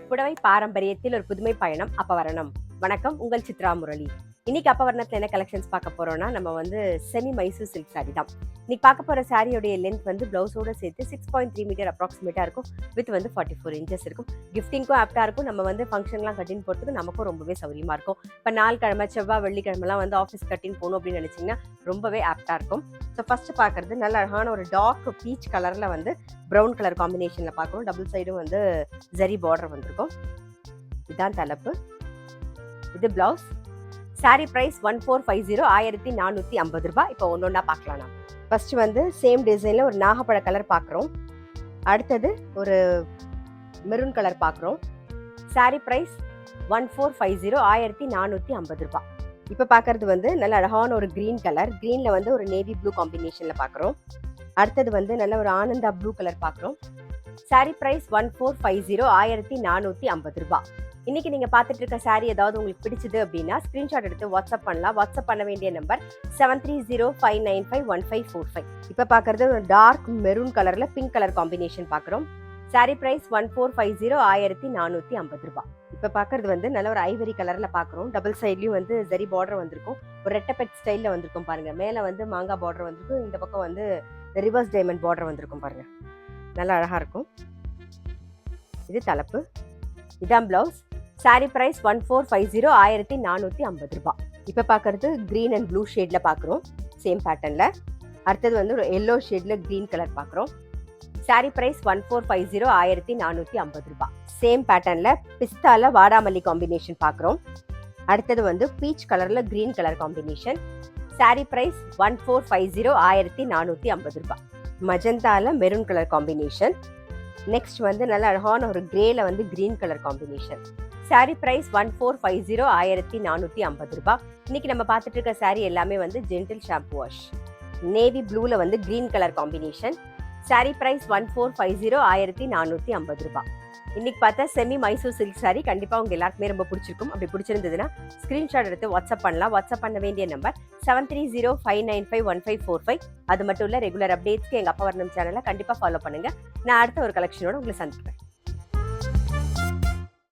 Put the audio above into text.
புடவை பாரம்பரியத்தில் ஒரு புதுமை பயணம் அப்பவரணம். வணக்கம், உங்கள் சித்ரா முரளி. இன்னைக்கு அப்பவரணத்தில் என்ன கலெக்ஷன்ஸ் பார்க்க போறோம்னா, நம்ம வந்து செமி மைசூர் சில்க் சாரி தான் இன்னைக்கு பார்க்க போற. சாரியோடைய லென்த் வந்து பிளவுஸோட சேர்த்து 6.3 மீட்டர் அப்ராக்சிமேட்டா இருக்கும். வித் வந்து 44 இன்ச்சஸ் இருக்கும். கிஃப்டிங்க்கும் ஆப்டா இருக்கும். நம்ம வந்து ஃபங்க்ஷன்லாம் கட்டின்னு போறதுக்கு நமக்கும் ரொம்பவே சௌரியமா இருக்கும். இப்போ நாள் கிழமை, செவ்வாய், வெள்ளிக்கிழமெல்லாம் வந்து ஆஃபீஸ் கட்டின்னு போகணும் அப்படின்னு நினைச்சீங்கன்னா ரொம்பவே ஆப்டா இருக்கும். ஸோ ஃபர்ஸ்ட் பார்க்கறது நல்ல அழகான ஒரு டார்க் பீச் கலர்ல வந்து ப்ரௌன் கலர் காம்பினேஷன்ல பார்க்குறோம். டபுள் சைடும் வந்து ஜரி பார்டர் வந்திருக்கும். இதான் தலைப்பு, இது பிளவுஸ். சாரி பிரைஸ் 1450, 1450 ரூபாய். இப்போ ஒன்னொன்னா பார்க்கலாம். நம்ம ஃபர்ஸ்ட் வந்து சேம் டிசைன்ல ஒரு நாகப்பழ கலர் பார்க்குறோம். அடுத்தது ஒரு மெரூன் கலர் பார்க்குறோம். சாரி பிரைஸ் 1450, 1450 ரூபாய். இப்போ பார்க்கறது வந்து நல்ல அழகான ஒரு கிரீன் கலர். கிரீன்ல வந்து ஒரு நேவி ப்ளூ காம்பினேஷன்ல பார்க்குறோம். அடுத்தது வந்து நல்ல ஒரு ஆனந்தா ப்ளூ கலர் பார்க்குறோம். சாரி பிரைஸ் 1450, 1450 ரூபாய். இன்னைக்கு நீங்க பார்த்துட்டு இருக்க சாரி ஏதாவது உங்களுக்கு பிடிச்சது அப்படின்னா ஸ்கிரீன்ஷாட் எடுத்து வாட்ஸ்அப் பண்ணலாம். வாட்ஸ்அப் பண்ண வேண்டிய நம்பர் 7305951545. இப்போ பார்க்கறது ஒரு டார்க் மெரூன் கலர்ல பிங்க் கலர் காம்பினேஷன் பார்க்குறோம். சாரி பிரைஸ் 1450, 1450 ரூபாய். இப்போ பார்க்கறது வந்து நல்ல ஒரு ஐவரி கலர்ல பார்க்குறோம். டபுள் சைட்லயும் வந்து ஜரி பார்டர் வந்திருக்கும். ஒரு ரெட்டப்பெட் ஸ்டைல்ல வந்திருக்கும் பாருங்க. மேல வந்து மாங்காய் பார்டர் வந்திருக்கும். இந்த பக்கம் வந்து ரிவர்ஸ் டைமண்ட் பார்டர் வந்திருக்கும் பாருங்க. நல்லா அழகா இருக்கும். இது தலைப்பு, இதான் பிளவுஸ். சாரி பிரைஸ் 1450, 1450 ரூபாய். இப்போ பார்க்கறது கிரீன் அண்ட் ப்ளூ ஷேட்ல பார்க்குறோம். சேம் பேட்டர்ன்ல. அடுத்தது வந்து ஒரு எல்லோ ஷேட்ல கிரீன் கலர் பார்க்குறோம். சாரி பிரைஸ் 1450, 1450 ரூபாய். சேம் பேட்டர்ன்ல பிஸ்தால வாடாமல்லி காம்பினேஷன் பார்க்குறோம். அடுத்தது வந்து பீச் கலர்ல green colour combination. Sari price 1450, 1450 ரூபாய். மஜந்தால மெரூன் கலர் காம்பினேஷன். நெக்ஸ்ட் வந்து நல்ல அழகான ஒரு கிரேல வந்து green colour combination. Sari price 1450, 1450 ரூபாய். இன்னைக்கு நம்ம பார்த்துட்டு இருக்க சாரி எல்லாமே வந்து ஜென்டில் ஷாம்பு வாஷ். நேவி ப்ளூல வந்து green colour combination. Sari price 1450, 1450 ரூபாய். இன்னைக்கு பார்த்தா செமி மைசூர் சில்க் சாரி கண்டிப்பா உங்க எல்லாருக்குமே ரொம்ப பிடிச்சிருக்கும். அப்படி பிடிச்சிருந்ததுன்னா ஸ்கிரீன்ஷாட் எடுத்து வாட்ஸ்அப் பண்ணலாம். வாட்ஸ்அப் பண்ண வேண்டிய நம்பர் 7305951545. அது மட்டும் இல்ல, ரெகுலர் அப்டேட்ஸ்க்கு எங்க அப்பவரணம் சேனலை கண்டிப்பா ஃபாலோ பண்ணுங்க. நான் அடுத்த ஒரு கலெக்ஷனோட உங்களை சந்திக்கிறேன்.